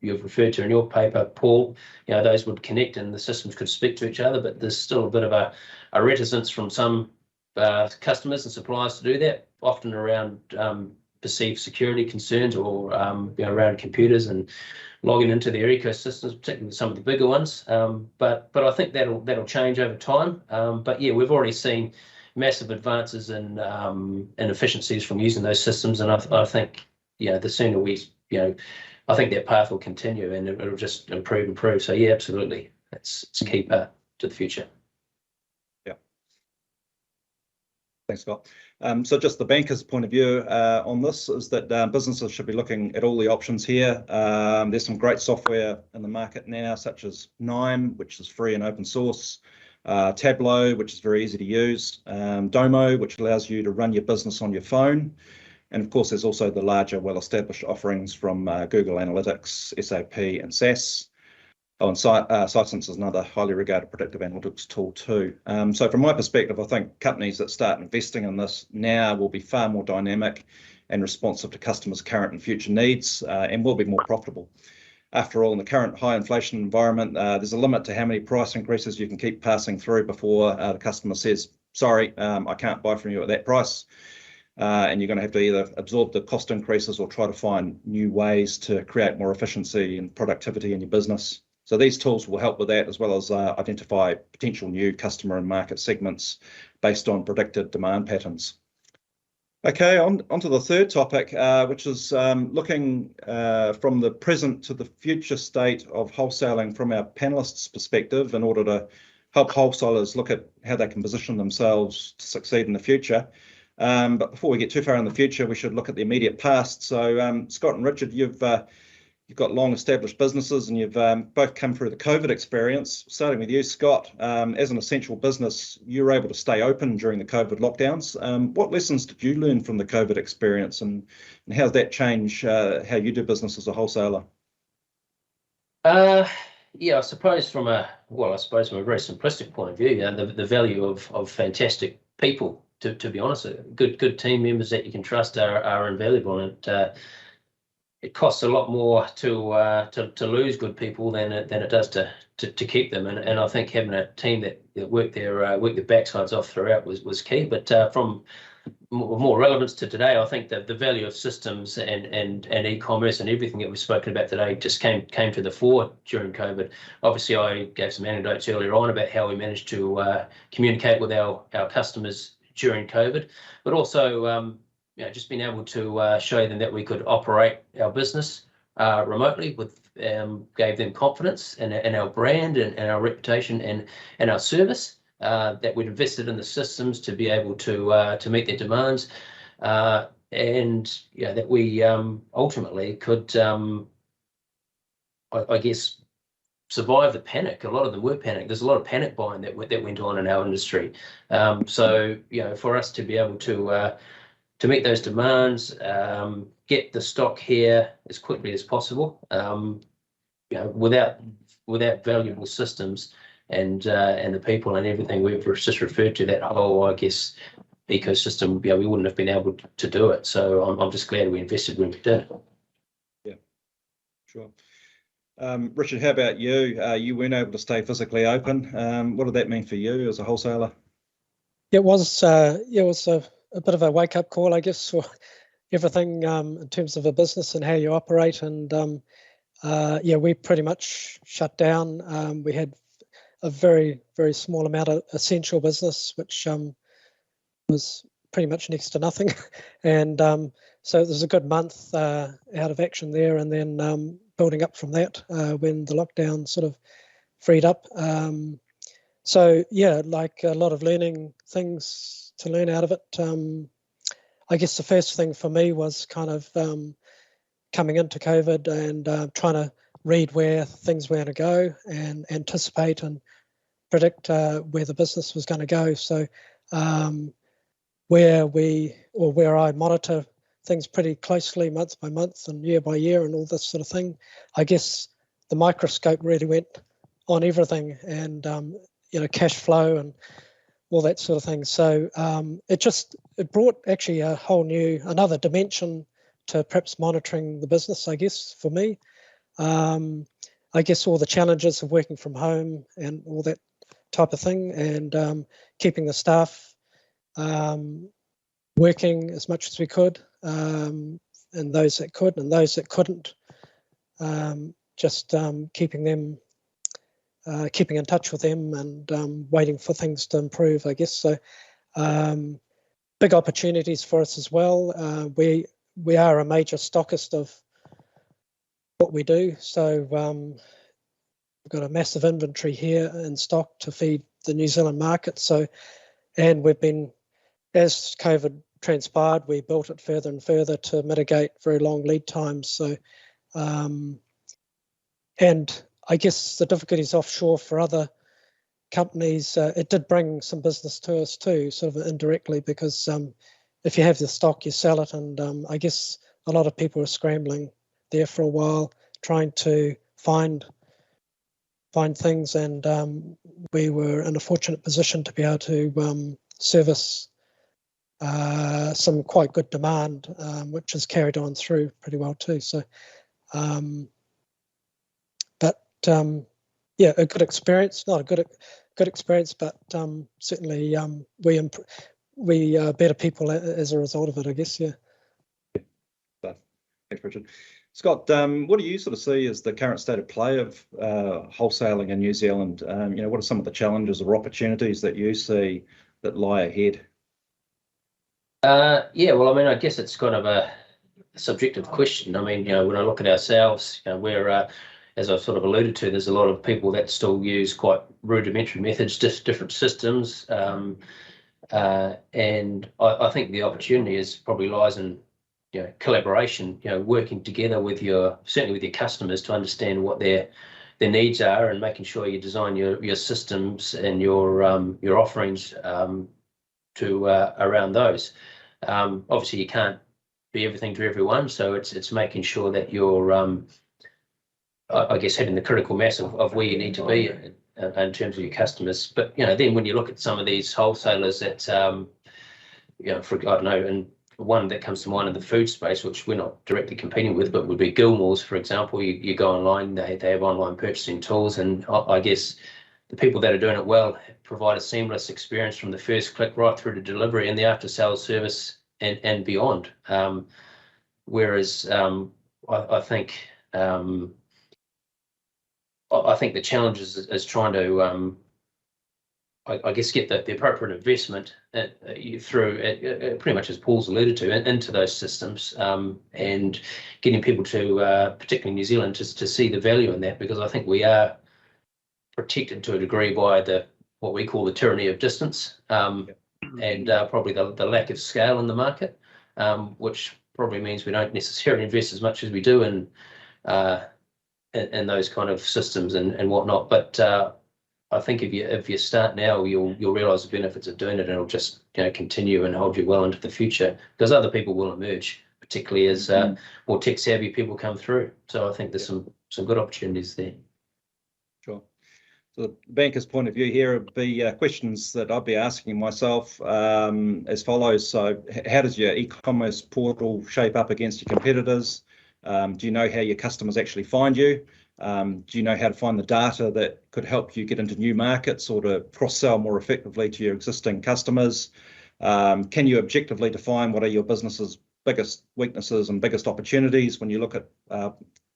you've referred to in your paper, Paul, you know, those would connect and the systems could speak to each other. But there's still a bit of a reticence from some customers and suppliers to do that, often around perceived security concerns, or you know, around computers and logging into their ecosystems, particularly some of the bigger ones. But I think that'll change over time. But yeah, we've already seen massive advances in efficiencies from using those systems, and I think, you know, the sooner we, you know, I think that path will continue, and it'll just improve. So yeah, absolutely, it's a key part to the future. Yeah. Thanks, Scott. So just the banker's point of view on this is that businesses should be looking at all the options here. There's some great software in the market now, such as Nime, which is free and open source, Tableau, which is very easy to use, Domo, which allows you to run your business on your phone. And of course, there's also the larger, well-established offerings from Google Analytics, SAP, and SAS. Oh, and Sisense is another highly regarded predictive analytics tool too. So from my perspective, I think companies that start investing in this now will be far more dynamic and responsive to customers' current and future needs, and will be more profitable. After all, in the current high inflation environment, there's a limit to how many price increases you can keep passing through before the customer says, sorry, I can't buy from you at that price. And you're going to have to either absorb the cost increases or try to find new ways to create more efficiency and productivity in your business. So these tools will help with that, as well as identify potential new customer and market segments based on predicted demand patterns. Okay, on to the third topic, which is looking from the present to the future state of wholesaling from our panelists' perspective, in order to help wholesalers look at how they can position themselves to succeed in the future. But before we get too far in the future, we should look at the immediate past. So Scott and Richard, you've you've got long-established businesses, and you've both come through the COVID experience. Starting with you, Scott, as an essential business, you were able to stay open during the COVID lockdowns. What lessons did you learn from the COVID experience, and how does that change how you do business as a wholesaler? Yeah, I suppose from a very simplistic point of view, the value of fantastic people. To be honest, good team members that you can trust are invaluable, and it costs a lot more to lose good people than it does to keep them. And I think having a team that work their backsides off throughout was key. But from more relevance to today, I think that the value of systems and e-commerce and everything that we've spoken about today just came to the fore during COVID. Obviously, I gave some anecdotes earlier on about how we managed to communicate with our customers during COVID, but also just being able to show them that we could operate our business remotely gave them confidence in our brand and our reputation and our service. That we'd invested in the systems to be able to meet their demands, and that we ultimately could, I guess, survive the panic. A lot of them were panicked. There's a lot of panic buying that went on in our industry. So for us to be able to meet those demands, get the stock here as quickly as possible, without valuable systems and the people and everything we've just referred to, that whole, I guess, ecosystem, we wouldn't have been able to do it. So I'm just glad we invested when we did. Yeah, sure. Richard, how about you? You weren't able to stay physically open. What did that mean for you as a wholesaler? It was a bit of a wake-up call, I guess, for everything in terms of a business and how you operate. And we pretty much shut down. We had a very, very small amount of essential business, which was pretty much next to nothing. And so it was a good month out of action there, and then building up from that when the lockdown sort of freed up. So yeah, like a lot of learning things to learn out of it. I guess the first thing for me was kind of coming into COVID and trying to read where things were going to go and anticipate and predict where the business was going to go. So where I monitor things pretty closely month by month and year by year and all this sort of thing, I guess the microscope really went on everything, and cash flow and all that sort of thing. So it brought actually another dimension to perhaps monitoring the business, I guess, for me. I guess all the challenges of working from home and all that type of thing, and keeping the staff working as much as we could, and those that could and those that couldn't, just keeping in touch with them and waiting for things to improve, I guess. So big opportunities for us as well. We are a major stockist of what we do. So we've got a massive inventory here in stock to feed the New Zealand market. So, and we've been, as COVID transpired, we built it further and further to mitigate very long lead times. So, and I guess the difficulties offshore for other companies, it did bring some business to us too, sort of indirectly, because if you have the stock, you sell it. And I guess a lot of people were scrambling there for a while, trying to find things. And we were in a fortunate position to be able to service some quite good demand, which has carried on through pretty well too. So, a good experience, not a good experience, but certainly we are better people as a result of it, I guess. Yeah. Thanks, Richard. Scott, what do you sort of see as the current state of play of wholesaling in New Zealand? What are some of the challenges or opportunities that you see that lie ahead? Well, I mean, I guess it's kind of a subjective question. I mean, when I look at ourselves, we're as I've sort of alluded to, there's a lot of people that still use quite rudimentary methods, just different systems. And I think the opportunity probably lies in collaboration, working together with certainly with your customers to understand what their needs are, and making sure you design your systems and your offerings to around those. Obviously, you can't be everything to everyone, so it's making sure that you're I guess having the critical mass of where you need to be in terms of your customers. But then when you look at some of these wholesalers that for, I don't know, and one that comes to mind in the food space, which we're not directly competing with, but would be Gilmore's, for example. You go online, they have online purchasing tools, and I guess the people that are doing it well provide a seamless experience from the first click right through to delivery and the after sales service and beyond. Whereas I think the challenge is trying to I guess get the appropriate investment through pretty much, as Paul's alluded to, into those systems, and getting people to, particularly New Zealand, to see the value in that, because I think we are protected to a degree by what we call the tyranny of distance, and probably the lack of scale in the market, which probably means we don't necessarily invest as much as we do in those kind of systems and whatnot. But I think if you start now, you'll realise the benefits of doing it, and it'll just continue and hold you well into the future, because other people will emerge, particularly as more tech savvy people come through. So I think there's some good opportunities there. Sure. So the banker's point of view here would be questions that I'd be asking myself as follows. So how does your e-commerce portal shape up against your competitors? Do you know how your customers actually find you? Do you know how to find the data that could help you get into new markets or to cross-sell more effectively to your existing customers? Can you objectively define what are your business's biggest weaknesses and biggest opportunities when you look at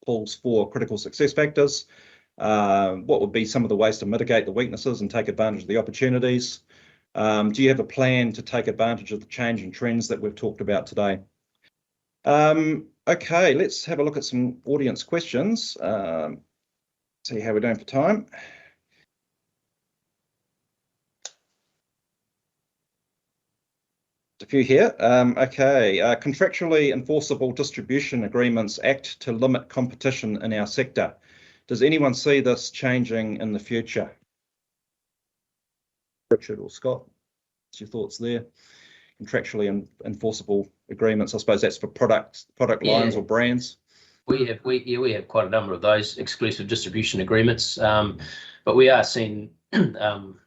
Paul's 4 critical success factors? What would be some of the ways to mitigate the weaknesses and take advantage of the opportunities? Do you have a plan to take advantage of the changing trends that we've talked about today? Okay, let's have a look at some audience questions. See how we're doing for time. A few here. Okay, contractually enforceable distribution agreements act to limit competition in our sector. Does anyone see this changing in the future? Richard or Scott, what's your thoughts there? Contractually enforceable agreements, I suppose that's for product lines or brands. We have quite a number of those exclusive distribution agreements, but we are seeing some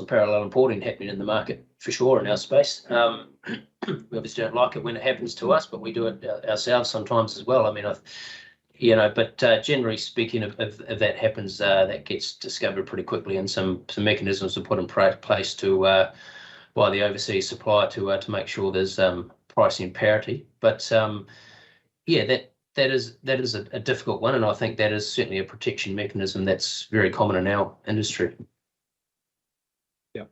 parallel importing happening in the market for sure in our space. We obviously don't like it when it happens to us, but we do it ourselves sometimes as well. I mean, but generally speaking, if that happens, that gets discovered pretty quickly, and some mechanisms are put in place to by the overseas supplier to make sure there's pricing parity. But yeah, that is a difficult one, and I think that is certainly a protection mechanism that's very common in our industry. Yeah.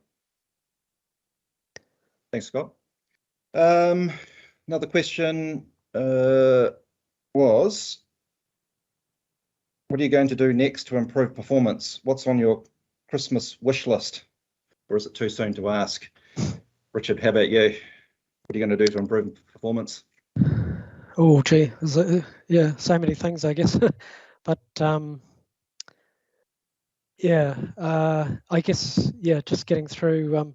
Thanks, Scott. Another question was, what are you going to do next to improve performance? What's on your Christmas wish list? Or is it too soon to ask? Richard, how about you? What are you going to do to improve performance? Oh, gee, yeah, so many things, I guess. But yeah, I guess, yeah, just getting through,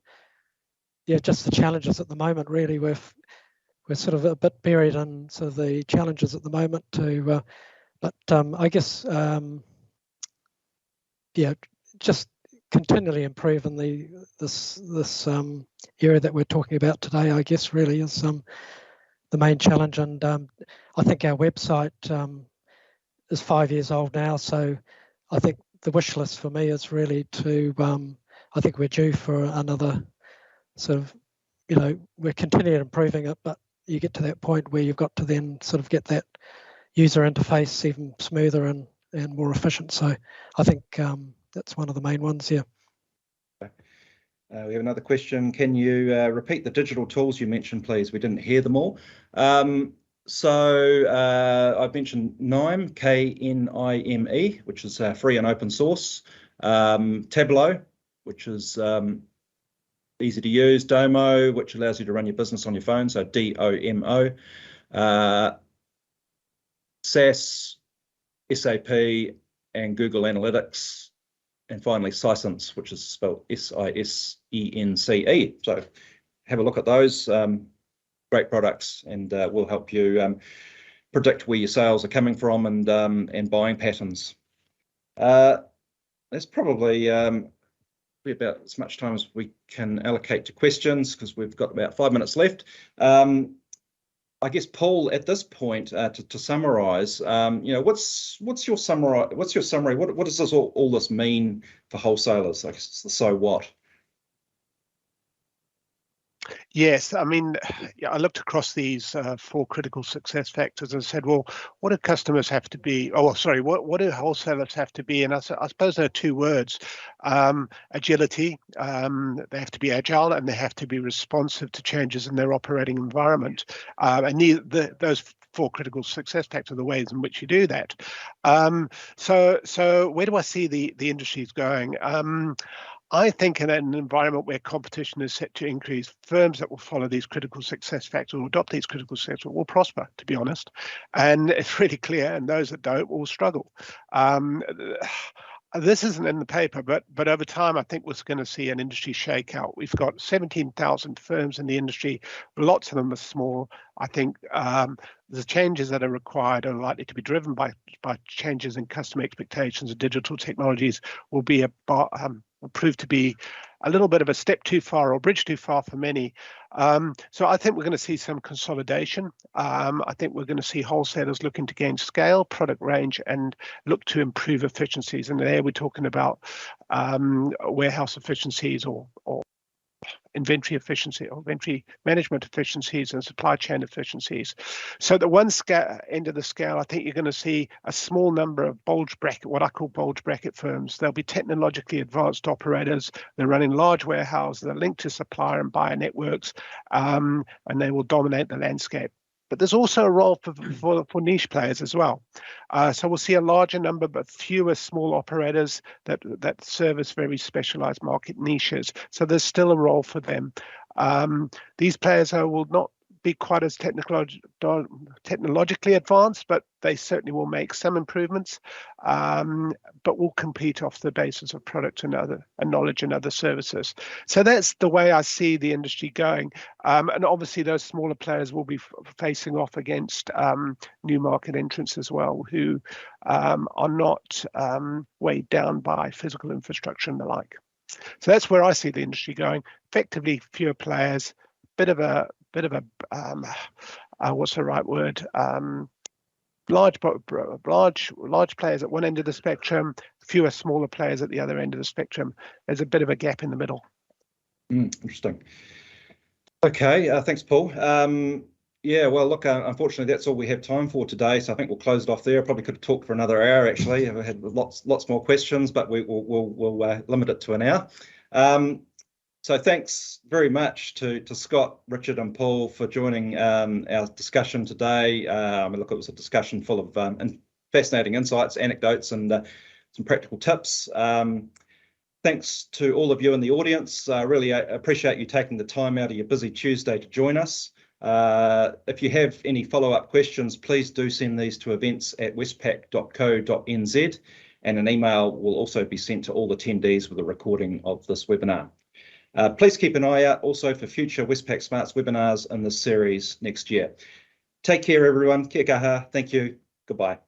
yeah, just the challenges at the moment. Really, we're sort of a bit buried in sort of the challenges at the moment too. But I guess, yeah, just continually improve in this area that we're talking about today, I guess, really is the main challenge. And I think our website is 5 years old now, so I think the wish list for me is really to, I think we're due for another sort of, we're continuing improving it, but you get to that point where you've got to then sort of get that user interface even smoother and more efficient. So I think that's one of the main ones here. We have another question. Can you repeat the digital tools you mentioned, please? We didn't hear them all. So I've mentioned KNIME, K-N-I-M-E, which is free and open source. Tableau, which is easy to use. Domo, which allows you to run your business on your phone, so DOMO. SaaS, SAP, and Google Analytics, and finally Sysence, which is spelled SISENCE. So have a look at those. Great products, and will help you predict where your sales are coming from and buying patterns. That's probably be about as much time as we can allocate to questions, because we've got about 5 minutes left. I guess, Paul, at this point, to summarise, what's your summary? What does this all this mean for wholesalers? I guess it's the so what. Yes, I mean, I looked across these 4 critical success factors and said, well, what do customers have to be? Oh, sorry, what do wholesalers have to be? And I suppose there are 2 words: agility. They have to be agile, and they have to be responsive to changes in their operating environment. And those 4 critical success factors are the ways in which you do that. So where do I see the industries going? I think in an environment where competition is set to increase, firms that will follow these critical success factors or adopt these critical success factors will prosper, to be honest. And it's really clear, and those that don't will struggle. This isn't in the paper, but over time, I think we're going to see an industry shakeout. We've got 17,000 firms in the industry. Lots of them are small. I think the changes that are required are likely to be driven by changes in customer expectations, and digital technologies will be prove to be a little bit of a step too far or bridge too far for many. So I think we're going to see some consolidation. I think we're going to see wholesalers looking to gain scale, product range, and look to improve efficiencies. And there we're talking about warehouse efficiencies or inventory efficiency, or inventory management efficiencies, and supply chain efficiencies. So at the one end of the scale, I think you're going to see a small number of what I call bulge bracket firms. They'll be technologically advanced operators. They're running large warehouses. They're linked to supplier and buyer networks, and they will dominate the landscape. But there's also a role for niche players as well. So we'll see a larger number, but fewer small operators that service very specialized market niches. So there's still a role for them. These players will not be quite as technologically advanced, but they certainly will make some improvements, but will compete off the basis of product and knowledge and other services. So that's the way I see the industry going. And obviously those smaller players will be facing off against new market entrants as well, who are not weighed down by physical infrastructure and the like. So that's where I see the industry going. Effectively, fewer players, bit of a what's the right word? Large players at one end of the spectrum, fewer smaller players at the other end of the spectrum. There's a bit of a gap in the middle. Interesting. Okay, thanks, Paul. Yeah, well, look, unfortunately, that's all we have time for today. So I think we'll close it off there. Probably could have talked for another hour, actually. I've had lots more questions, but we'll limit it to an hour. So thanks very much to Scott, Richard, and Paul for joining our discussion today. Look, it was a discussion full of fascinating insights, anecdotes, and some practical tips. Thanks to all of you in the audience. Really appreciate you taking the time out of your busy Tuesday to join us. If you have any follow-up questions, please do send these to events@westpac.co.nz, and an email will also be sent to all attendees with a recording of this webinar. Please keep an eye out also for future Westpac Smarts webinars in this series next year. Take care, everyone. Kia kaha. Thank you. Goodbye.